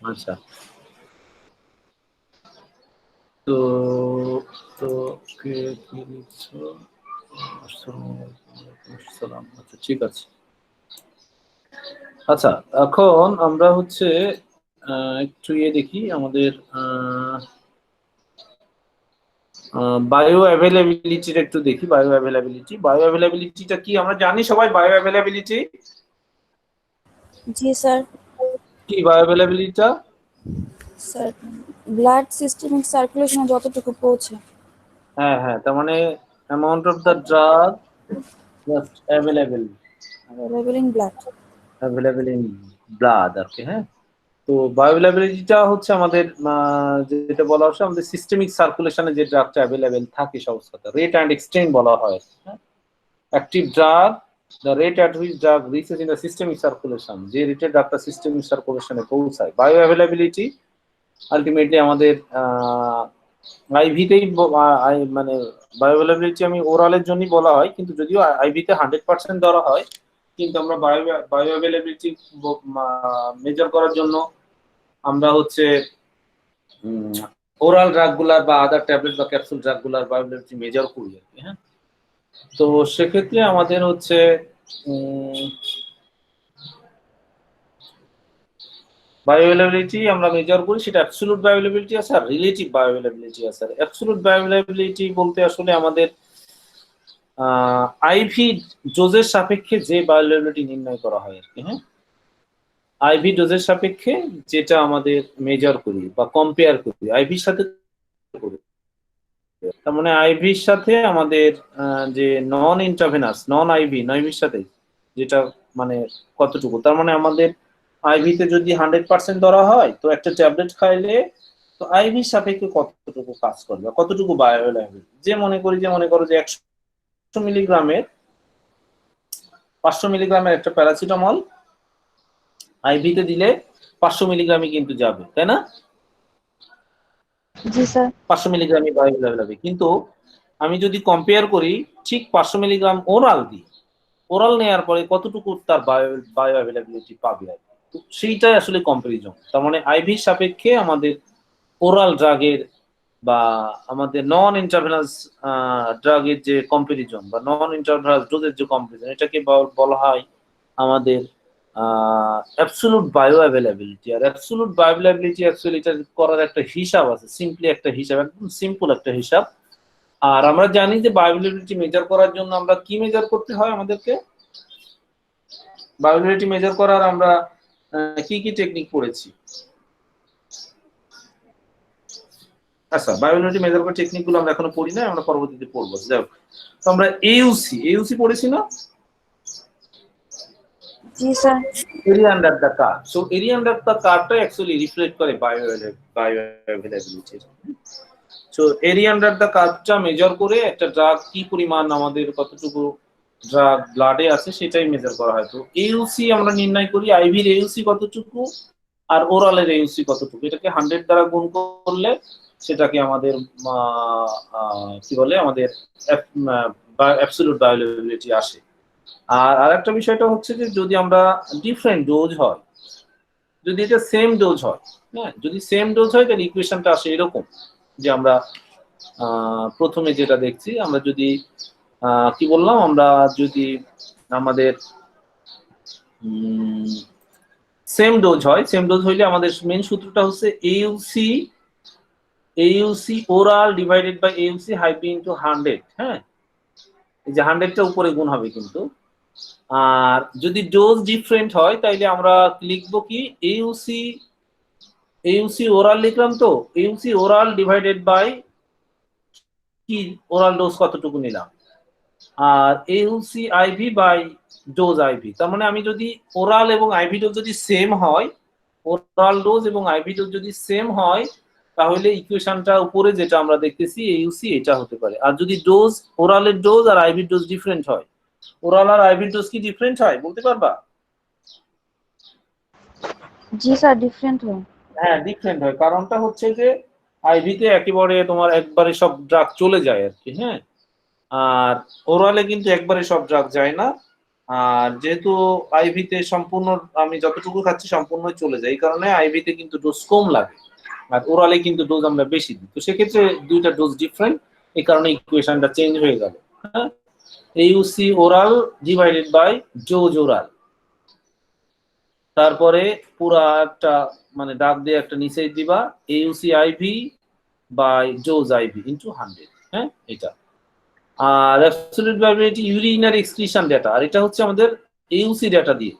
আচ্ছা, তো তো কে কি লিখছো? আচ্ছা, ঠিক আছে। আচ্ছা, এখন আমরা হচ্ছে একটু দেখি আমাদের বায়ো অ্যাভেলেবিলিটির একটু দেখি। বায়ো অ্যাভেলেবিলিটিটা কি আমরা জানি সবাই? বায়ো অ্যাভেলেবিলিটি জি স্যার। কি বায়ো অ্যাভেলেবিলিটিটা? স্যার ব্লাড সিস্টেমিক সার্কুলেশনে যতটুকু পৌঁছে। হ্যাঁ হ্যাঁ, তার মানে amount of the drug just available available in blood আর কি। হ্যাঁ, তো বায়োঅ্যাভেলেবিলিটিটা হচ্ছে আমাদের যেটা বলা হচ্ছে আমাদের সিস্টেমিক সার্কুলেশনে যে ড্রাগটা অ্যাভেলেবেল থাকে সংস্থাটা রেট অ্যান্ড এক্সচেঞ্জ বলা হয়। হ্যাঁ, active drug, the rate at which drug reaches in the systemic circulation, যে রেটে ড্রাগটা সিস্টেমিক সার্কুলেশনে পৌঁছায়। বায়োঅ্যাভেলেবিলিটি আলটিমেটলি আমাদের আইভিতেই মানে বায়োঅ্যাভেলেবিলিটি আমি ওরালের জন্যই বলা হয়, কিন্তু যদিও আইভিতে 100% ধরা হয়, কিন্তু আমরা বায়োঅ্যাভেলেবিলিটি মেজার করার জন্য আমরা হচ্ছে ওরাল ড্রাগ গুলার বা আদার ট্যাবলেট বা ক্যাপসুল ড্রাগ গুলার বায়োঅ্যাভেলেবিলিটি মেজার করি আর কি। হ্যাঁ, তো সেক্ষেত্রে আমাদের হচ্ছে বায়োঅ্যাভেলেবিলিটি আমরা মেজার করি, সেটা অ্যাবসলিউট বায়োঅ্যাভেলেবিলিটি আছে আর রিলেটিভ বায়োঅ্যাভেলেবিলিটি আছে। অ্যাবসলিউট বায়োঅ্যাভেলেবিলিটি বলতে আসলে আমাদের আইভি ডোজের সাপেক্ষে যে বায়োঅ্যাভেলেবিলিটি নির্ণয় করা হয় আর কি। হ্যাঁ, আইভি ডোজের সাপেক্ষে যেটা আমাদের মেজার করি বা কম্পেয়ার করি আইভির সাথে করি। তার মানে আইভির সাথে আমাদের যে নন ইন্ট্রাভেনাস নন আইভির সাথে যেটা মানে কতটুকু, তার মানে আমাদের আইভিতে যদি 100% ধরা হয় তো একটা ট্যাবলেট খাইলে তো আইভির সাপেক্ষে কতটুকু কাজ করবে, কতটুকু বায়োঅ্যাভেলেবল। যে মনে করো যে 100 মিলিগ্রামের 500 মিলিগ্রামের একটা প্যারাসিটামল আইভিতে দিলে 500 মিলিগ্রামই কিন্তু যাবে, তাই না? জি স্যার। 500 মিলিগ্রামই বায়োঅ্যাভেলেবল। কিন্তু আমি যদি কম্পেয়ার করি ঠিক 500 মিলিগ্রাম ওরাল দিই, ওরাল নেওয়ার পরে কতটুকু তার বায়োঅ্যাভেলেবিলিটি পাবে আর কি, সেইটাই আসলে কম্পারিজন। তার মানে আইভির সাপেক্ষে আমাদের ওরাল ড্রাগের বা আমাদের নন ইন্টারভেনাস ড্রাগের যে কম্পারিজন বা নন ইন্টারভেনাস ডোজের যে কম্পারিজন, এটাকে বলা হয় আমাদের অ্যাবসলিউট বায়োঅ্যাভেলেবিলিটি। আর অ্যাবসলিউট বায়োঅ্যাভেলেবিলিটি অ্যাকচুয়ালি এটা করার একটা হিসাব আছে, সিম্পলি একটা হিসাব, একদম সিম্পল একটা হিসাব। আর আমরা জানি যে বায়োঅ্যাভেলেবিলিটি মেজার করার জন্য আমরা কি মেজার করতে হয় আমাদেরকে? বায়োঅ্যাভেলেবিলিটি মেজার করার আমরা কি কি টেকনিক পড়েছি? আচ্ছা, বায়োঅ্যাভেলেবিলিটি মেজার করার টেকনিক গুলো আমরা এখনো পড়ি না, আমরা পরবর্তীতে পড়বো। যাই হোক, তো আমরা এউসি পড়েছি না? জি sir. Area under the curve. So area under the কার্ভটা অ্যাকচুয়ালি রিফ্লেক্ট করে bioavailability. So area under the কার্ভটা মেজার করে একটা ড্রাগ কি পরিমাণ আমাদের কতটুকু ড্রাগ ব্লাডে আছে সেটাই মেজার করা হয়। তো এউসি আমরা নির্ণয় করি আইভির এউসি কতটুকু আর ওরালের এউসি কতটুকু, এটাকে 100 দ্বারা গুণ করলে সেটাকে আমাদের কি বলে আমাদের অ্যাবসলিউট বায়োঅ্যাভেলেবিলিটি আসে। আর আরেকটা বিষয়টা হচ্ছে যে যদি আমরা ডিফারেন্ট ডোজ হয়, যদি এটা সেম ডোজ হয়, হ্যাঁ যদি সেম ডোজ হয় তাহলে ইকুয়েশনটা আসে এরকম যে আমরা প্রথমে যেটা দেখছি, আমরা যদি কি বললাম, আমরা যদি আমাদের সেম ডোজ হয়, সেম ডোজ হইলে আমাদের মেন সূত্রটা হচ্ছে AUC oral divided by AUC হাইপি ইনটু 100। হ্যাঁ, এই যে 100টা উপরে গুণ হবে কিন্তু। আর যদি ডোজ ডিফারেন্ট হয় তাইলে আমরা লিখবো কি AUC ওরাল লিখলাম, তো AUC ওরাল ডিভাইডেড বাই কি ওরাল ডোজ কতটুকু নিলাম, আর AUC IV by dose IV. তার মানে আমি যদি ওরাল এবং আইভি ডোজ যদি সেম হয়, ওরাল ডোজ এবং আইভি ডোজ যদি সেম হয় তাহলে ইকুয়েশনটা উপরে যেটা আমরা দেখতেছি AUC এটা হতে পারে। আর যদি ডোজ ওরালের ডোজ আর আইভি ডোজ ডিফারেন্ট হয়, ওরাল আর আইভি ডোজ কি ডিফারেন্ট হয় বলতে পারবা? জি স্যার, ডিফারেন্ট হয়। হ্যাঁ, ডিফারেন্ট হয়। কারণটা হচ্ছে যে আইভিতে একেবারে তোমার একবারে সব ড্রাগ চলে যায় আর কি। হ্যাঁ, আর ওরালে কিন্তু একবারে সব ড্রাগ যায় না, আর যেহেতু আইভিতে সম্পূর্ণ আমি যতটুকু খাচ্ছি সম্পূর্ণ চলে যায়, এই কারণে আইভিতে কিন্তু ডোজ কম লাগে, আর ওরালে কিন্তু ডোজ আমরা বেশি দিই। তো সেক্ষেত্রে দুইটা ডোজ ডিফারেন্ট, এই কারণে ইকুয়েশনটা চেঞ্জ হয়ে গেল। হ্যাঁ, AUC oral divided by dose oral, তারপরে পুরা একটা মানে দাগ দিয়ে একটা নিচে দিবা AUC IV by dose IV into 100। হ্যাঁ, এটা আর অ্যাবসলিউট ভাইব্রেটি ইউরিনারি এক্সক্রিশন ডেটা, আর এটা হচ্ছে আমাদের এইউসি ডেটা দিয়ে,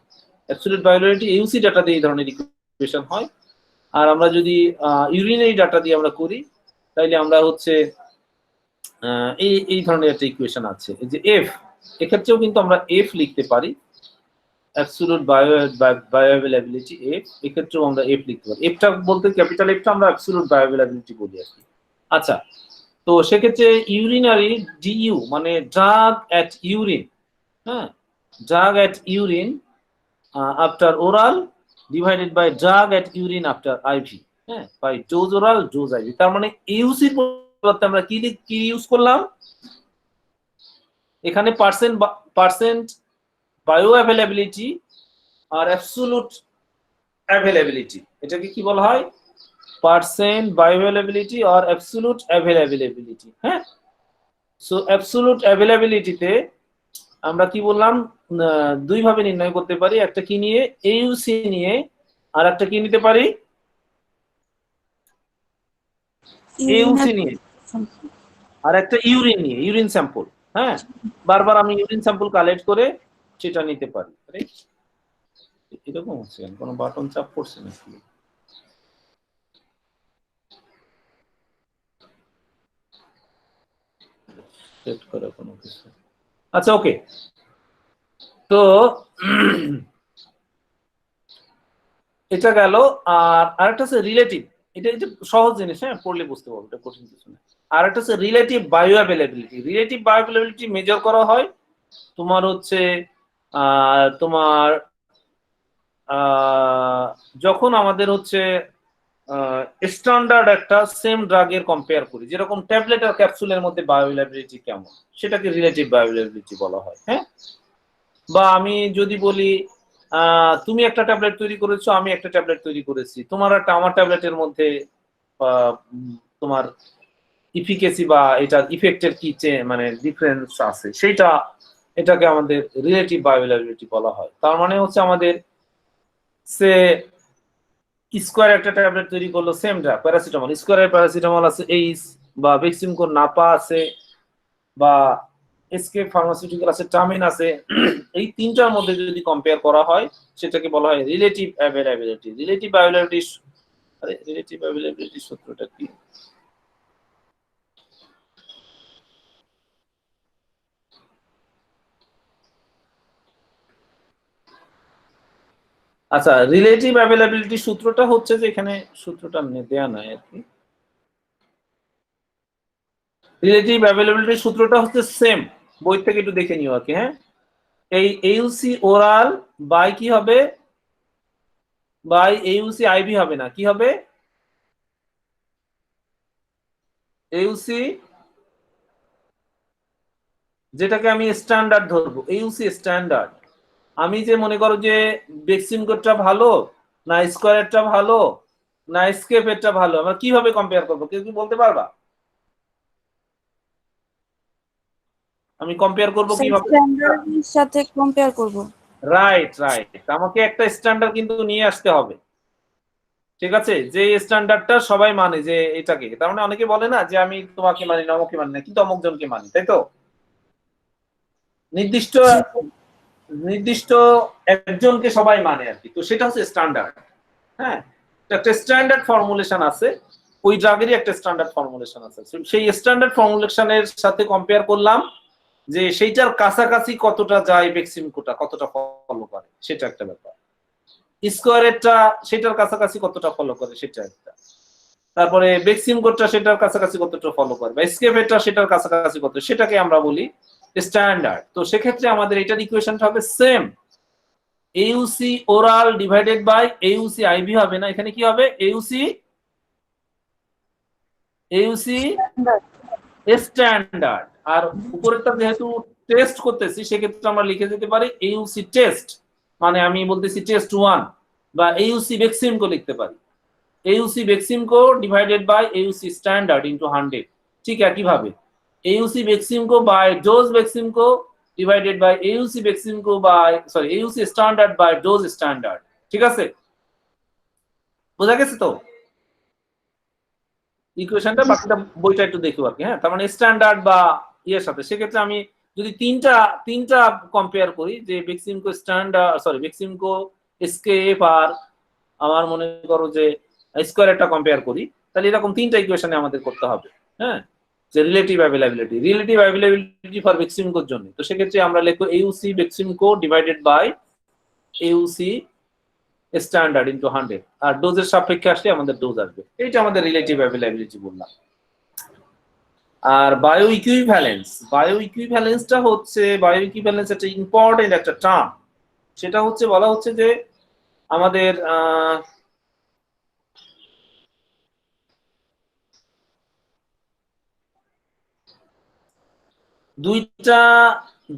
অ্যাবসলিউট ভাইব্রেটি এইউসি ডেটা দিয়ে এই ধরনের ইকুয়েশন হয়। আর আমরা যদি ইউরিনারি ডাটা দিয়ে আমরা করি তাইলে আমরা হচ্ছে এই ধরনের একটা ইকুয়েশন আছে, এই যে এফ, এক্ষেত্রেও কিন্তু আমরা এফ লিখতে পারি, অ্যাবসলিউট বায়োঅ্যাভেলেবিলিটি এফ, এক্ষেত্রেও আমরা এফ লিখতে পারি। এফটা বলতে ক্যাপিটাল এফটা আমরা অ্যাবসলিউট বায়োঅ্যাভেলেবিলিটি বলি আর কি। আচ্ছা, তো সেক্ষেত্রে ইউরিনারি ডিইউ মানে ড্রাগ অ্যাট ইউরিন, হ্যাঁ, drug at urine after oral divided by drug at urine after IV, হ্যাঁ, by dose oral dose IV. তার মানে ইউসির পরিবর্তে আমরা কি ইউজ করলাম এখানে, পার্সেন্ট বায়ো অ্যাভেলেবিলিটি আর অ্যাবসোলুট অ্যাভেলেবিলিটি, এটাকে কি বলা হয়, পার্সেন্ট বায়ো অ্যাভেলেবিলিটি আর অ্যাবসোলুট অ্যাভেলেবিলিটি। হ্যাঁ, সো অ্যাবসোলুট অ্যাভেলেবিলিটিতে আমরা কি বললাম, দুই ভাবে নির্ণয় করতে পারি, একটা কি নিয়ে এইউসি নিয়ে, আর একটা কি নিতে পারি এইউসি নিয়ে, আর একটা ইউরিন নিয়ে, ইউরিন স্যাম্পল। হ্যাঁ, বারবার আমি ইউরিন স্যাম্পল কালেক্ট করে সেটা নিতে পারি। এরকম হচ্ছে কোনো বাটন চাপ করছে নাকি? সেট করা কোনো কিছু। আচ্ছা, ওকে, তো এটা গেল। আর আরেকটা হচ্ছে রিলেটিভ, এটা সহজ জিনিস, হ্যাঁ, পড়লে বুঝতে পারবো, এটা কঠিন কিছু না। আর একটা হচ্ছে relative bio availability. Relative bio availability measure করা হয় তোমার হচ্ছে তোমার যখন আমাদের হচ্ছে স্ট্যান্ডার্ড একটা সেম ড্রাগের কম্পেয়ার করি, যেরকম ট্যাবলেট আর ক্যাপসুলের মধ্যে বায়ো অ্যাভেলেবিলিটি কেমন, সেটাকে রিলেটিভ বায়ো অ্যাভেলেবিলিটি বলা হয়। হ্যাঁ, বা আমি যদি বলি তুমি একটা ট্যাবলেট তৈরি করেছো, আমি একটা ট্যাবলেট তৈরি করেছি, তোমার একটা আমার ট্যাবলেটের মধ্যে তোমার ইফিকেসি বা এটার ইফেক্টের কি মানে ডিফারেন্স আছে, সেটা এটাকে আমাদের রিলেটিভ বায়োঅ্যাভেলেবিলিটি বলা হয়। তার মানে হচ্ছে আমাদের সে স্কোয়ার একটা ট্যাবলেট তৈরি করলো, সেম ড্রাগ প্যারাসিটামল, স্কোয়ারের প্যারাসিটামল আছে এইস, বা বেক্সিমকোর নাপা আছে, বা এসকেপ ফার্মাসিউটিক্যাল আছে, টামিন আছে, এই তিনটার মধ্যে যদি কম্পেয়ার করা হয় সেটাকে বলা হয় রিলেটিভ অ্যাভেলেবিলিটি। রিলেটিভ অ্যাভেলেবিলিটি সূত্রটা কি? আচ্ছা, রিলেটিভ অ্যাভেলেবিলিটি সূত্রটা হচ্ছে যে এখানে সূত্রটা দেয়া নাই আর কি। রিলেটিভ অ্যাভেলেবিলিটি সূত্রটা হচ্ছে সেম, বই থেকে একটু দেখে নিও আর কি। হ্যাঁ, এই এইউসি ওরাল বাই কি হবে, বাই এইউসি আইভি হবে না, কি হবে, এইউসি যেটাকে আমি স্ট্যান্ডার্ড ধরবো, এইউসি স্ট্যান্ডার্ড। আমি যে মনে করো যে বেক্সিমকোরটা ভালো না স্কোয়ারেরটা ভালো না এসকেপেরটা ভালো, আমরা কিভাবে কম্পেয়ার করবো, কেউ কি বলতে পারবা? আমি কম্পেয়ার করব কিভাবে? স্ট্যান্ডার্ডের সাথে কম্পেয়ার করব। রাইট, আমাকে একটা স্ট্যান্ডার্ড কিন্তু নিয়ে আসতে হবে, ঠিক আছে, যে স্ট্যান্ডার্ডটা সবাই মানে, যে এটাকে, তার মানে অনেকে বলে না যে আমি তোমাকে মানি না, অমুককে মানি না, কিন্তু অমুক জনকে মানি, তাই তো, নির্দিষ্ট নির্দিষ্ট একজনকে সবাই মানে আর কি, তো সেটা হচ্ছে স্ট্যান্ডার্ড। হ্যাঁ, একটা স্ট্যান্ডার্ড ফর্মুলেশন আছে, ওই ড্রাগেরই একটা স্ট্যান্ডার্ড ফর্মুলেশন আছে, সেই স্ট্যান্ডার্ড ফর্মুলেশনের সাথে কম্পেয়ার করলাম যে সেইটার কাছাকাছি কতটা যায়, বেক্সিমকোটা কতটা ফলো করে, সেটা একটা ব্যাপার, স্কোয়ারেরটা সেটার কাছাকাছি কতটা ফলো করে সেটা একটা, তারপরে বেক্সিমকোটা সেটার কাছাকাছি কতটা ফলো করে, বা এসকেপেরটা সেটার কাছাকাছি কত, সেটাকে আমরা বলি স্ট্যান্ডার্ড। তো সেক্ষেত্রে আমাদের এটার ইকুয়েশনটা হবে same, AUC oral divided by AUC IV হবে না, এখানে কি হবে, এইউসি স্ট্যান্ডার্ড। আর উপরেরটা যেহেতু টেস্ট করতেছি সেক্ষেত্রে আমরা লিখে দিতে পারি AUC টেস্ট, মানে আমি বলতেছি টেস্ট 1, বা AUC বেক্সিমকো লিখতে পারি, AUC Beximco divided by AUC standard into 100। ঠিক একইভাবে AUC Beximco by dose Beximco divided by AUC Beximco by AUC standard by dose standard. ঠিক আছে, বোঝা গেছে তো ইকুয়েশনটা? বাকিটা বইটা একটু দেখো আর কি। হ্যাঁ, তার মানে স্ট্যান্ডার্ড বা ইয়ের সাথে, সেক্ষেত্রে আমি যদি তিনটা কম্পেয়ার করি, যে বেক্সিমকো স্ট্যান্ডার্ড বেক্সিমকো এসকেএফ আর আমার মনে করো যে স্কোয়ার একটা কম্পেয়ার করি, তাহলে এরকম তিনটা ইকুয়েশনে আমাদের করতে হবে। হ্যাঁ, যে রিলেটিভ অ্যাভেলেবিলিটি ফর বেক্সিমকোর জন্য, তো সেক্ষেত্রে আমরা লিখবো AUC Beximco divided by AUC standard into 100, আর ডোজের সাপেক্ষে আসলে আমাদের ডোজ আসবে। এইটা আমাদের রিলেটিভ অ্যাভেলেবিলিটি বললাম। আর বায়ো ইকুইভ্যালেন্সটা হচ্ছে, বায়ো ইকুইভ্যালেন্স একটা ইম্পর্টেন্ট একটা টার্ম। সেটা হচ্ছে বলা হচ্ছে যে আমাদের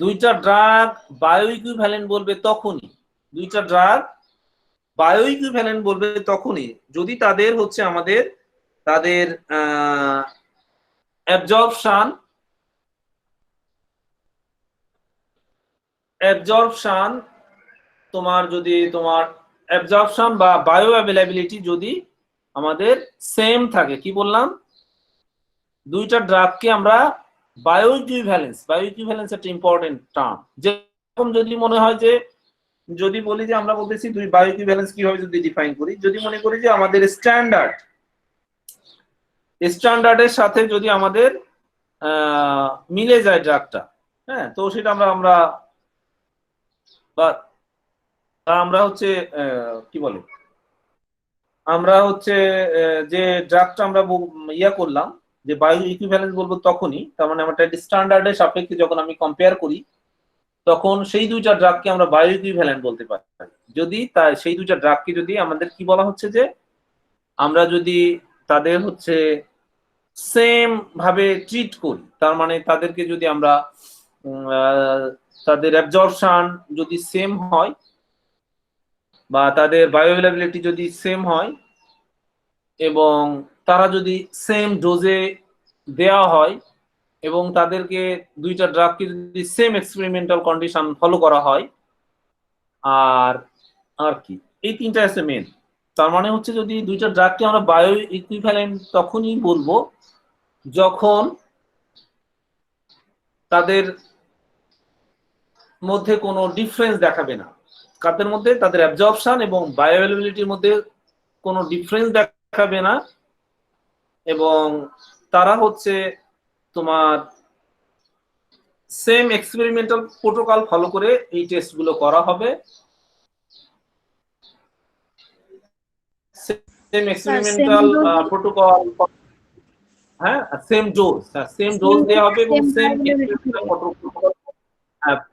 দুইটা ড্রাগ বায়ো ইকুইভ্যালেন্ট বলবে তখনই, যদি তাদের হচ্ছে তাদের অ্যাবজর্পশন অ্যাবজর্পশন বা বায়ো অ্যাভেলেবিলিটি যদি আমাদের সেম থাকে। কি বললাম? দুইটা ড্রাগকে আমরা বায়ো ইকুইভ্যালেন্স একটা ইম্পর্টেন্ট টার্ম। যেরকম যদি মনে হয় যে, যদি বলি যে আমরা বলতেছি দুই বায়ো ইকুইভ্যালেন্স কিভাবে যদি ডিফাইন করি, যদি মনে করি যে আমাদের স্ট্যান্ডার্ডের সাথে যদি আমাদের মিলে যায় ড্রাগটা, হ্যাঁ, তো সেটা আমরা হচ্ছে কি বলে, আমরা হচ্ছে যে ড্রাগটা আমরা ইয়া করলাম যে বায়ো ইকুইভ্যালেন্স বলবো তখনই, তার মানে আমরা স্ট্যান্ডার্ডের সাপেক্ষে যখন আমি কম্পেয়ার করি, তখন সেই দুইটা ড্রাগকে আমরা বায়ো ইকুইভ্যালেন্ট বলতে পারি। যদি সেই দুইটা ড্রাগকে যদি আমাদের কি বলা হচ্ছে যে আমরা যদি তাদের হচ্ছে সেম ভাবে ট্রিট করি, তার মানে তাদেরকে যদি আমরা তাদের অ্যাবজর্পশন যদি সেম হয় বা তাদের বায়োঅ্যাভেলেবিলিটি যদি সেম হয় এবং তারা যদি সেম ডোজে দেওয়া হয় এবং তাদেরকে দুইটা ড্রাগকে যদি সেম এক্সপেরিমেন্টাল কন্ডিশন ফলো করা হয়, আর কি এই তিনটা আছে মেন। তার মানে হচ্ছে যদি দুইটা ড্রাগকে আমরা বায়ো ইকুইভ্যালেন্ট তখনই বলবো যখন তাদের মধ্যে কোনো ডিফারেন্স দেখাবে না, কাদের মধ্যে, তাদের অ্যাবজর্পশন এবং বায়োঅ্যাভেলেবিলিটির মধ্যে কোনো ডিফারেন্স দেখাবে না, এবং তারা হচ্ছে তোমার সেম এক্সপেরিমেন্টাল প্রোটোকল ফলো করে এই টেস্টগুলো করা হবে। সেম এক্সপেরিমেন্টাল প্রোটোকল, হ্যাঁ, সেম ডোজ দেওয়া হবে এবং সেম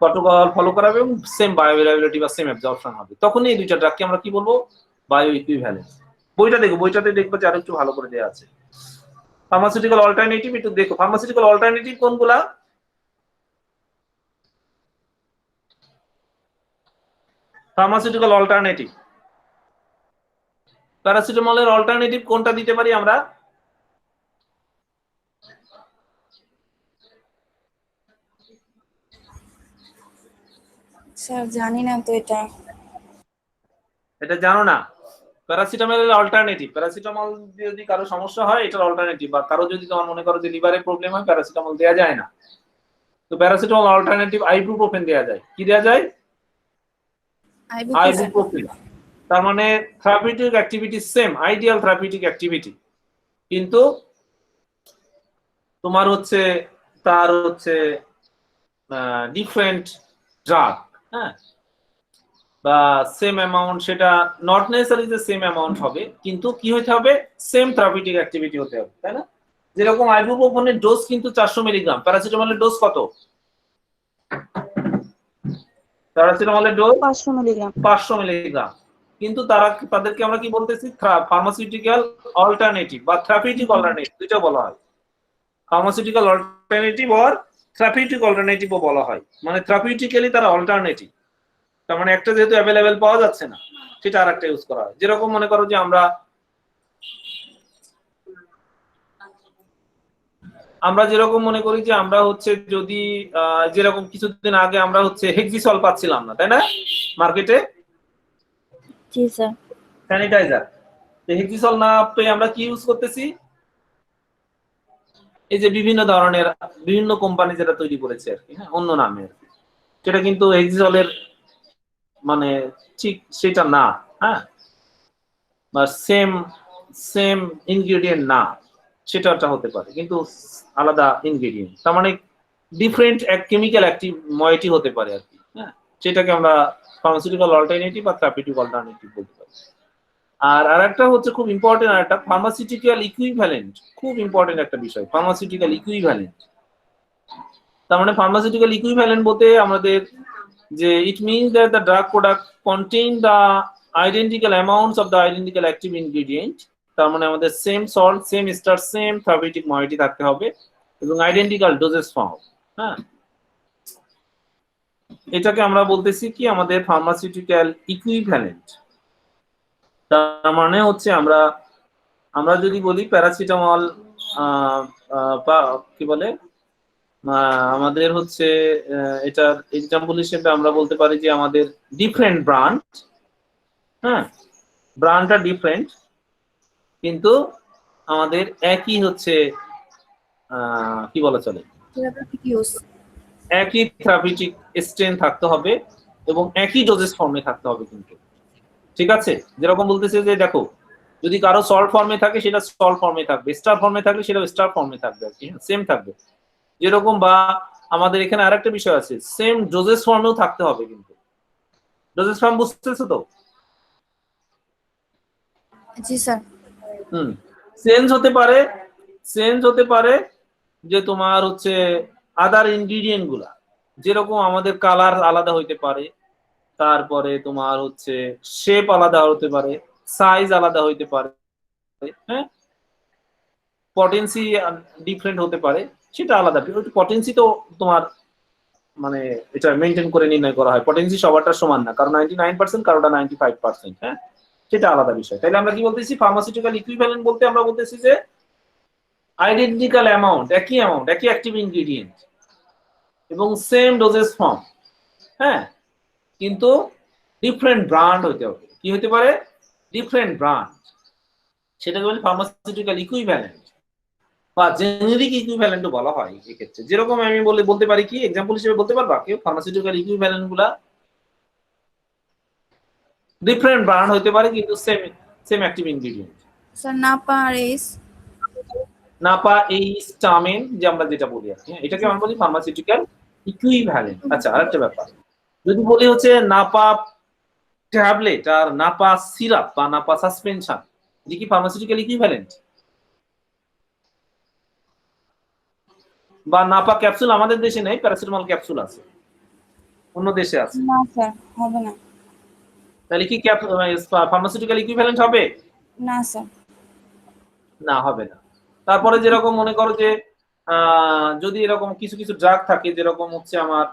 প্রোটোকল ফলো করা হবে এবং সেম বায়োঅ্যাভেলেবিলিটি বা সেম অ্যাবজর্পশন হবে, তখনই এই দুইটা ড্রাগকে আমরা কি বলবো, বায়ো ইকুইভ্যালেন্স। বইটাতে দেখবো যে আরো একটু ভালো করে দেওয়া আছে। ফার্মাসিউটিক্যাল অল্টারনেটিভ একটু দেখো, ফার্মাসিউটিক্যাল অল্টারনেটিভ কোনগুলা? ফার্মাসিউটিক্যাল অল্টারনেটিভ, প্যারাসিটামলের অল্টারনেটিভ কোনটা দিতে পারি আমরা? স্যার জানি না তো এটা জানো না? প্যারাসিটামলের অল্টারনেটিভ, প্যারাসিটামল যদি কারো সমস্যা হয় এটার অল্টারনেটিভ, বা কারো যদি তোমার মনে করো যে লিভারে প্রবলেম হয় প্যারাসিটামল দেওয়া যায় না, তো প্যারাসিটামল অল্টারনেটিভ আইবুপ্রোফেন দেওয়া যায়। কি দেওয়া যায়? আইবুপ্রোফেন। তার মানে therapeutic activity same, ideal therapeutic activity, কিন্তু তোমার হচ্ছে তার হচ্ছে ডিফারেন্ট ড্রাগ, হ্যাঁ, বা সেম অ্যামাউন্ট, সেটা নট নেসেসারি যে সেম অ্যামাউন্ট হবে, কিন্তু কি হতে হবে, সেম থেরাপিউটিক অ্যাক্টিভিটি হতে হবে, তাই না? যেরকম আইবুপ্রোফেনের ডোজ কিন্তু 400 মিলিগ্রাম, প্যারাসিটামলের ডোজ কত? প্যারাসিটামলের ডোজ 500 মিলিগ্রাম, কিন্তু তাদেরকে আমরা কি বলতেছি, ফার্মাসিউটিক্যাল অল্টারনেটিভ বা থেরাপিউটিক অল্টারনেটিভ, দুইটা বলা হয়, ফার্মাসিউটিক্যাল অল্টারনেটিভ অর থেরাপিউটিক অল্টারনেটিভও বলা হয়, মানে থেরাপিউটিক্যালি তারা অল্টারনেটিভ। তার মানে একটা যেহেতু অ্যাভেলেবেল পাওয়া যাচ্ছে না, সেটা আর একটা ইউজ করা হয়। যেরকম মনে করো যে আমরা যেরকম মনে করি যে আমরা হচ্ছে যদি যেরকম কিছুদিন আগে আমরা হচ্ছে হেক্সিসল পাচ্ছিলাম না, তাই না, মার্কেটে জি স্যার। স্যানিটাইজার। হেক্সিসল না পেয়ে আমরা কি ইউজ করতেছি, এই যে বিভিন্ন ধরনের বিভিন্ন কোম্পানি যেটা তৈরি করেছে আর কি, হ্যাঁ, অন্য নামে আর কি, সেটা কিন্তু হেক্সিসলের মানে ঠিক সেটা না, হ্যাঁ, বা সেম সেম ইনগ্রেডিয়েন্ট না, সেটাটা হতে পারে কিন্তু আলাদা ইনগ্রেডিয়েন্ট। তার মানে ডিফারেন্ট কেমিক্যাল অ্যাক্টিভ ময়েটি হতে পারে আর কি, হ্যাঁ, সেটাকে আমরা ফার্মাসিউটিক্যাল অল্টারনেটিভ বা থেরাপিউটিক অল্টারনেটিভ বলতে পারি। আর আরেকটা হচ্ছে খুব ইম্পর্টেন্ট, আরেকটা ফার্মাসিউটিক্যাল ইকুইভ্যালেন্ট, খুব ইম্পর্টেন্ট একটা বিষয়, ফার্মাসিউটিক্যাল ইকুইভ্যালেন্ট। তার মানে ফার্মাসিউটিক্যাল ইকুইভ্যালেন্ট বলতে আমাদের যে it means that the drug product contain the identical amounts of the identical active ingredient. তার মানে আমাদের same salt, same ester, same therapeutic moiety থাকতে হবে এবং আইডেন্টিক্যাল ডোজেস ফর্ম, হ্যাঁ, এটাকে আমরা বলতেছি কি আমাদের ফার্মাসিউটিক্যাল ইকুইভ্যালেন্ট। তার মানে হচ্ছে আমরা আমরা যদি বলি প্যারাসিটামল, কি বলে, আমাদের হচ্ছে এটার এক্সাম্পল হিসেবে আমরা বলতে পারি যে আমাদের ডিফারেন্ট ব্র্যান্ড, হ্যাঁ, ব্র্যান্ডটা ডিফারেন্ট কিন্তু আমাদের একই হচ্ছে কি বলা চলে, থেরাপিউটিক ইউজ। একই থেরাপিউটিক স্ট্রেন থাকতে হবে এবং একই ডোজেস ফর্মে থাকতে হবে কিন্তু, ঠিক আছে। যেরকম বলতেছে যে দেখো, যদি কারো সল্ট ফর্মে থাকে সেটা সল্ট ফর্মে থাকবে, স্টার ফর্মে থাকলে সেটা স্টার ফর্মে থাকবে আর কি, সেম থাকবে যেরকম। বা আমাদের এখানে আরেকটা বিষয় আছে, সেম ডোজেস ফর্মেও থাকতে হবে কিন্তু। ডোজেস ফর্ম বুঝতেছো তো? জি স্যার। চেঞ্জ হতে পারে, চেঞ্জ হতে পারে যে তোমার হচ্ছে আদার ইনগ্রিডিয়েন্ট গুলা, যেরকম আমাদের কালার আলাদা হইতে পারে, তারপরে তোমার হচ্ছে শেপ আলাদা হতে পারে, সাইজ আলাদা হইতে পারে, হ্যাঁ, পটেন্সি ডিফারেন্ট হতে পারে, সেটা আলাদা। পটেন্সি তো তোমার মানে এটা মেনটেন করে নির্ণয় করা হয়, পটেন্সি সবারটা সমান না, কারণ 99% কারোটা 95%, হ্যাঁ, সেটা আলাদা বিষয়। তাহলে আমরা কি বলতেছি, ফার্মাসিউটিক্যাল ইকুইভ্যালেন্ট বলতে আমরা বলতেছি যে আইডেন্টিক্যাল অ্যামাউন্ট, একই অ্যামাউন্ট, একই অ্যাক্টিভ ইনগ্রেডিয়েন্ট এবং সেম ডোজেস ফর্ম, হ্যাঁ, কিন্তু ডিফারেন্ট ব্র্যান্ড হতে হবে। কি হতে পারে? ডিফারেন্ট ব্র্যান্ড, সেটাকে বলে ফার্মাসিউটিক্যাল ইকুইভ্যালেন্ট বা জেনেরিক ইকুইভ্যালেন্টও বলা হয় এই ক্ষেত্রে। যেরকম আমি বলতে পারি কি, এক্সাম্পল হিসেবে বলতে পারবা কেউ ফার্মাসিউটিক্যাল ইকুইভ্যালেন্ট গুলা ডিফারেন্ট ব্র্যান্ড হতে পারে কিন্তু same same active ingredient. Sir Napa আর এস। নাপা এই স্টামেন যে আমরা যেটা বলি আর কি, এটাকে আমরা বলি ফার্মাসিউটিক্যাল ইকুইভ্যালেন্ট। আচ্ছা, আরেকটা ব্যাপার, যদি বলি হচ্ছে নাপা ট্যাবলেট আর নাপা সিরাপ বা নাপা সাসপেনশন, যে কি ফার্মাসিউটিক্যাল ইকুইভ্যালেন্ট? বা নাপা ক্যাপসুল আমাদের দেশে নেই, প্যারাসিটামল ক্যাপসুল আছে, অন্য দেশে আছে। না স্যার, হবে না। তাহলে কি ফার্মাসিউটিক্যাল ইকুইভ্যালেন্ট হবে? না স্যার। না, হবে না। তারপরে যেরকম মনে করো যে যদি এরকম কিছু কিছু ড্রাগ থাকে, যেরকম হচ্ছে আমার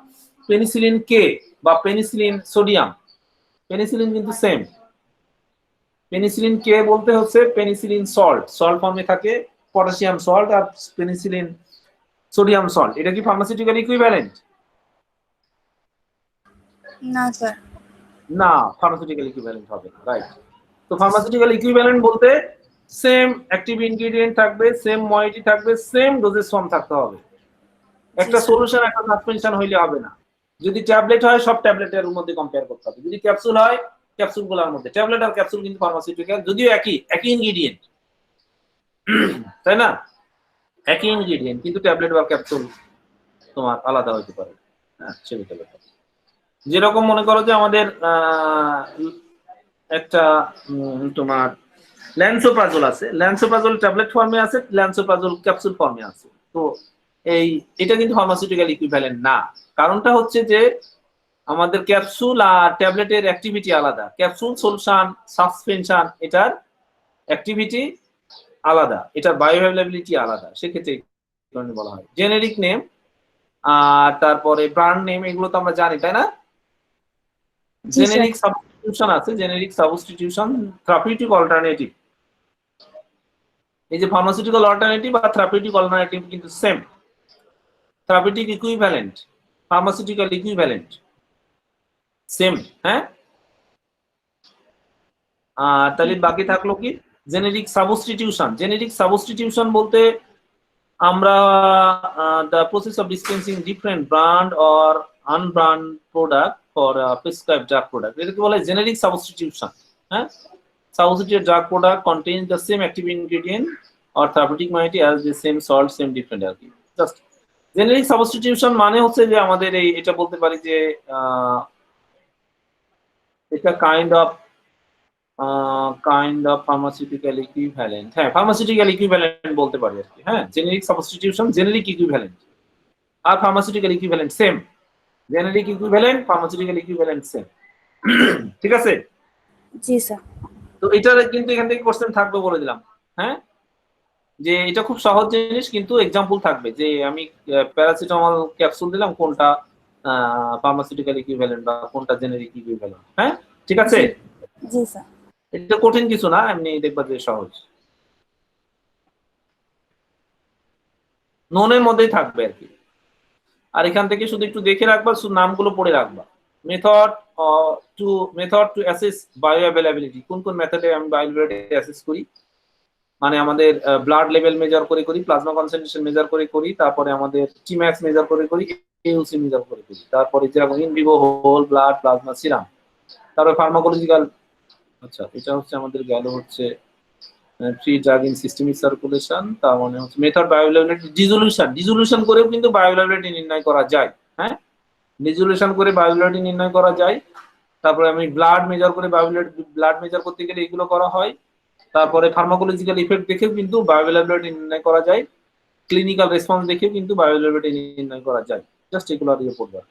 পেনিসিলিন কে বা পেনিসিলিন সোডিয়াম, পেনিসিলিন কিন্তু সেম। পেনিসিলিন কে বলতে হচ্ছে পেনিসিলিন সল্ট, সল্ট ফর্মে থাকে, পটাশিয়াম সল্ট আর পেনিসিলিন সোডিয়াম সল্ট, এটা কি ফার্মাসিউটিক্যাল ইকুইভ্যালেন্ট? না স্যার। না, ফার্মাসিউটিক্যাল ইকুইভ্যালেন্ট হবে না, রাইট। তো ফার্মাসিউটিক্যাল ইকুইভ্যালেন্ট বলতে সেম অ্যাক্টিভ ইনগ্রেডিয়েন্ট থাকবে, সেম ময়েটি থাকবে, সেম ডোজেস ফর্ম থাকতে হবে। একটা সলিউশন একটা সাসপেনশন হইলে হবে না। যদি ট্যাবলেট হয় সব ট্যাবলেটের মধ্যে কম্পেয়ার করতে হবে, যদি ক্যাপসুল হয় ক্যাপসুলগুলোর মধ্যে। ট্যাবলেট আর ক্যাপসুল কিন্তু ফার্মাসিউটিক্যাল, যদিও একই একই ইনগ্রেডিয়েন্ট, তাই না, একই ইনগ্রেডিয়েন্ট কিন্তু ট্যাবলেট বা ক্যাপসুল তোমার আলাদা হতে পারে, হ্যাঁ, সেটা ব্যাপার। যেরকম মনে করো যে আমাদের একটা তোমার ল্যান্সোপ্রাজোল আছে, ল্যান্সোপ্রাজোল ট্যাবলেট ফর্মে আছে, ল্যান্সোপ্রাজোল ক্যাপসুল ফর্মে আছে। তো এটা কিন্তু ফার্মাসিউটিক্যাল ইকুইভ্যালেন্ট না। কারণটা হচ্ছে যে আমাদের ক্যাপসুল আর ট্যাবলেটের অ্যাক্টিভিটি আলাদা, ক্যাপসুল সলিউশন সাসপেনশন এটার অ্যাক্টিভিটি আলাদা, এটার বায়োঅ্যাভেলেবিলিটি আলাদা, সেক্ষেত্রে বলা হয়। জেনেরিক নেম আর তারপরে ব্র্যান্ড নেম, এগুলো তো আমরা জানি, তাই না? জি স্যার। জেনেরিক সাবস্টিটিউশন আছে, জেনেরিক সাবস্টিটিউশন, থেরাপিউটিক অল্টারনেটিভ। এই যে ফার্মাসিউটিক্যাল অল্টারনেটিভ আর থেরাপিউটিক অল্টারনেটিভ কিন্তু same. Therapeutic equivalent, pharmaceutical equivalent, same. হ্যাঁ, তাহলে বাকি থাকলো কি জেনেরিক সাবস্টিটিউশন। জেনেরিক সাবস্টিটিউশন বলতে আমরা the process of dispensing different brand or unbrand product for a prescribed drug product, এটাকে বলে জেনেরিক সাবস্টিটিউশন। হ্যাঁ, substitute drug product contains the same active ingredient or therapeutic moiety as the same salt, same different আর কি। Just generic substitution মানে হচ্ছে যে আমাদের এই এটা বলতে পারি যে এটা কাইন্ড অফ ফার্মাসিউটিক্যাল ইকুইভ্যালেন্ট। হ্যাঁ, ফার্মাসিউটিক্যাল ইকুইভ্যালেন্ট বলতে পারি আর কি। হ্যাঁ, জেনেরিক সাবস্টিটিউশন, জেনেরিক ইকুইভ্যালেন্ট আর pharmaceutical equivalent same. Generic equivalent, pharmaceutical equivalent same. ঠিক আছে? জি স্যার। তো এটার কিন্তু এখান থেকে কোশ্চেন থাকবে বলে দিলাম। হ্যাঁ, যে এটা খুব সহজ জিনিস, কিন্তু এক্সাম্পল থাকবে যে আমি প্যারাসিটামল ক্যাপসুল দিলাম, কোনটা ফার্মাসিউটিক্যাল ইকুইভ্যালেন্ট বা কোনটা জেনেরিক ইকুইভ্যালেন্ট। হ্যাঁ, ঠিক আছে? জি স্যার। এটা কঠিন কিছু না, এমনি দেখবা যে সহজ, নোনের মধ্যেই থাকবে আর কি। আর এখান থেকে শুধু একটু দেখে রাখবা, শুধু নামগুলো পড়ে রাখবা। Method to assess bioavailability, কোন কোন মেথডে আমি বায়ো অ্যাভেলেবিলিটি অ্যাসেস করি, মানে আমাদের ব্লাড লেভেল মেজার করে করি, প্লাজমা কনসেন্ট্রেশন মেজার করে করি, তারপরে আমাদের টিম্যাক্স মেজার করে করি, এউসি মেজার করে করি, তারপরে যেরকম in vivo whole blood plasma serum, তারপরে ফার্মাকোলজিক্যাল। আচ্ছা, এটা হচ্ছে আমাদের গেল হচ্ছে free drug in systemic circulation, তার মানে হচ্ছে মেথড বায়োঅ্যাভেলেবিলিটি। ডিজোলিউশন করেও কিন্তু বায়োঅ্যাভেলেবিলিটি নির্ণয় করা যায়। হ্যাঁ, ডিজোলিউশন করে বায়োঅ্যাভেলেবিলিটি নির্ণয় করা যায়। তারপরে আমি ব্লাড মেজার করে বায়োঅ্যাভেলেবিলিটি, ব্লাড মেজার করতে গেলে এগুলো করা হয়। তারপরে ফার্মাকোলজিক্যাল ইফেক্ট দেখেও কিন্তু বায়োঅ্যাভেলেবিলিটি নির্ণয় করা যায়। ক্লিনিক্যাল রেসপন্স দেখেও কিন্তু বায়োঅ্যাভেলেবিলিটি নির্ণয় করা যায়। জাস্ট এগুলো দিয়ে পড়বে।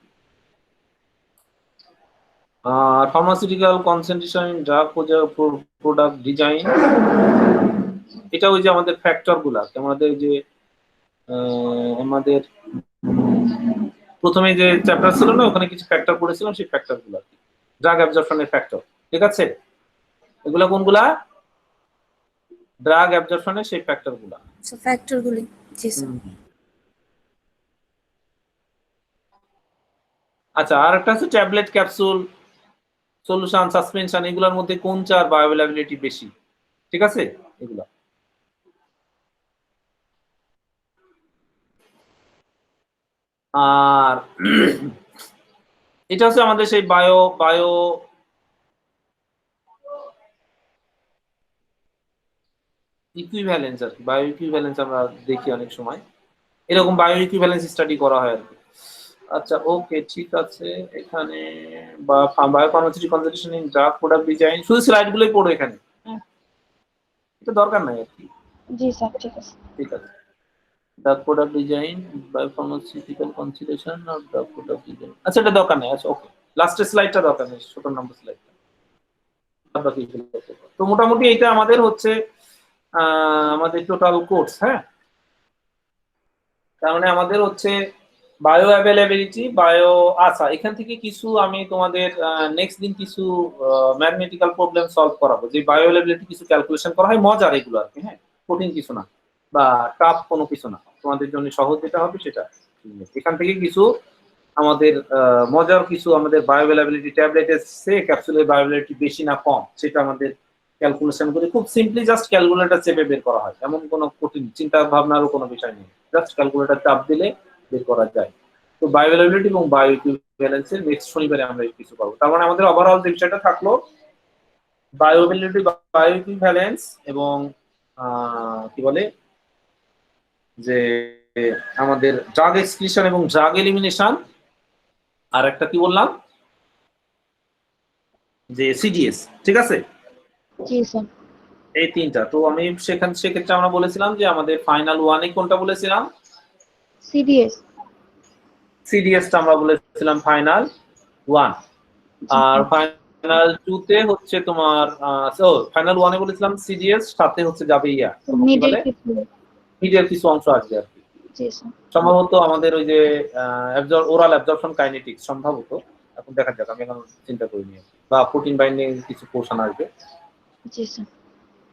Pharmaceutical concentration in drug product design, এটা ওই যে আমাদের ফ্যাক্টর গুলা, আমাদের যে আমাদের প্রথমে যে চ্যাপ্টার ছিল না, ওখানে কিছু ফ্যাক্টর পড়েছিলাম, সেই ফ্যাক্টর গুলা ড্রাগ অ্যাবজর্পশনের ফ্যাক্টর। ঠিক আছে? এগুলা কোনগুলা? ড্রাগ অ্যাবজর্পশনের সেই ফ্যাক্টর গুলা। ফ্যাক্টরগুলি। জি স্যার। আচ্ছা, আর একটা আছে ট্যাবলেট, ক্যাপসুল, সলিউশন, সাসপেনশন, এগুলোর মধ্যে কোনটার বায়োঅ্যাভেলেবিলিটি বেশি? ঠিক আছে? এগুলা আর এটা হচ্ছে আমাদের সেই বায়ো ইকুইভ্যালেন্স আর কি। বায়ো ইকুইভ্যালেন্স আমরা দেখি অনেক সময়, এরকম বায়ো ইকুইভ্যালেন্স স্টাডি করা হয় আর কি। আচ্ছা, ওকে, ঠিক আছে। এখানে bio pharmaceutical concentration in drug product design, শুধু স্লাইড গুলোই পড়ো এখানে। হ্যাঁ, এটা দরকার নাই আর কি। জি স্যার, ঠিক আছে। ঠিক আছে। Drug product design, bio pharmaceutical consideration of drug product design. আচ্ছা, এটা দরকার নেই। আচ্ছা, ওকে, লাস্টের স্লাইডটা দরকার নেই, 17 নম্বর স্লাইডটা। তো মোটামুটি এটা আমাদের হচ্ছে আমাদের টোটাল কোর্স। হ্যাঁ, তার মানে আমাদের হচ্ছে বায়ো অ্যাভেলেবিলিটি, বায়ো। আচ্ছা, এখান থেকে কিছু আমি তোমাদের নেক্সট দিন কিছু ম্যাথমেটিক্যাল প্রবলেম সলভ করাবো, যে বায়ো অ্যাভেলেবিলিটি কিছু ক্যালকুলেশন করা হয়, মজার এগুলো আর কি। হ্যাঁ, কঠিন কিছু না বা টাফ কোনো কিছু না, তোমাদের জন্য সহজ যেটা হবে সেটা। এখান থেকে কিছু আমাদের মজার কিছু আমাদের বায়ো অ্যাভেলেবিলিটি, ট্যাবলেটের চেয়ে ক্যাপসুলের বায়ো অ্যাভেলেবিলিটি বেশি না কম, সেটা আমাদের ক্যালকুলেশন করে খুব সিম্পলি জাস্ট ক্যালকুলেটর চেপে বের করা হয়। এমন কোনো কঠিন চিন্তা ভাবনারও কোনো বিষয় নেই, জাস্ট ক্যালকুলেটর চাপ দিলে বের করা যায়। তো বায়ো অ্যাভেলেবিলিটি এবং বায়ো ইকুইভ্যালেন্সের নেক্সট শনিবারে আমরা এই কিছু পাবো। তার মানে আমাদের ওভারঅল যে বিষয়টা থাকলো বায়ো অ্যাভেলেবিলিটি, বায়ো ইকুইভ্যালেন্স এবং কি বলে যে আমাদের ড্রাগ এক্সক্রিশন এবং ড্রাগ এলিমিনেশন, আর একটা কি বললাম যে সিডিএস। ঠিক আছে? জি স্যার। এই তিনটা। তো আমি সেক্ষেত্রে আমরা বলেছিলাম যে আমাদের ফাইনাল ওয়ানে কোনটা বলেছিলাম? সিডিএস। সিডিএসটা আমরা বলেছিলাম ফাইনাল ওয়ান। আর ফাইনাল টু তে হচ্ছে তোমার ফাইনাল ওয়ানে বলেছিলাম সিডিএস, সাথে হচ্ছে যাবে মিডিয়ার কিছু অংশ আসবে আর কি। জি স্যার। সম্ভবত আমাদের ওই যে ওরাল অ্যাবজর্পশন কাইনেটিক্স সম্ভবত, এখন দেখা যাক, আমি এখন চিন্তা করিনি, বা প্রোটিন বাইন্ডিং কিছু পোর্শন আসবে জি স্যার।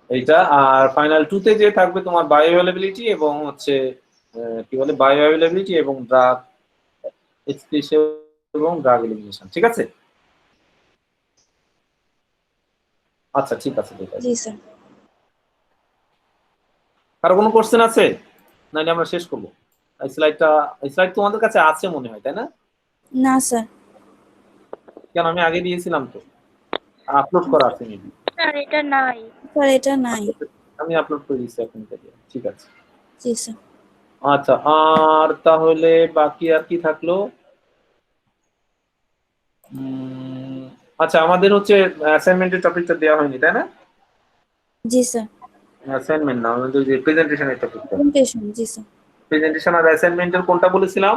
এইটা। আর ফাইনাল 2 তে যে থাকবে তোমার বায়ো অ্যাভেলেবিলিটি এবং হচ্ছে কি বলে বায়ো অ্যাভেলেবিলিটি এবং ড্রাগ এক্সক্রিশন এবং ড্রাগ এলিমিনেশন। ঠিক আছে, আচ্ছা ঠিক আছে ঠিক আছে। জি স্যার। কারো কোনো কোশ্চেন আছে নাইলে আমরা শেষ করবো? এই স্লাইড তোমাদের কাছে আছে মনে হয়, তাই না? না স্যার। কেন, আমি আগে দিয়েছিলাম তো, আপলোড করা আছে মেবি। স্যার এটা নাই। স্যার এটা নাই। আমি আপলোড করে দিচ্ছি এখন থেকে। ঠিক আছে, জি স্যার। আচ্ছা। আর তাহলে বাকি আর কি থাকলো? আচ্ছা, আমাদের হচ্ছে অ্যাসাইনমেন্টের টপিকটা দেওয়া হয়নি, তাই না? জি স্যার। অ্যাসাইনমেন্ট না, আমাদের যে প্রেজেন্টেশনের টপিকটা। প্রেজেন্টেশন। জি স্যার। প্রেজেন্টেশন আর অ্যাসাইনমেন্টের কোনটা বলেছিলাম?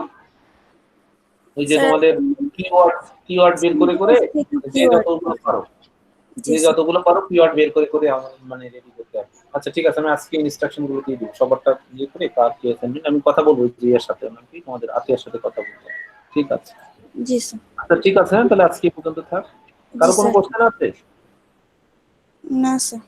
ওই যে স্যার তোমাদের কিওয়ার্ড বের করে করে যে কিওয়ার্ড। যতগুলো পারো, জি যে স্যার। যতগুলো পারো কিওয়ার্ড বের করে করে মানে রেডি করতে হবে। আচ্ছা ঠিক আছে, আমি আজকে ইনস্ট্রাকশন গুলো দিয়ে দিই সবারটা ইয়ে করে, কার কি অ্যাসাইনমেন্ট আমি কথা বলবো জিয়ার সাথে, নাকি তোমাদের আতিয়ার সাথে কথা বলবো। ঠিক আছে, জি স্যার। আচ্ছা ঠিক আছে, তাহলে আজকে এই পর্যন্ত থাক। জি কারো কোনো স্যার। কোশ্চেন আছে? না স্যার।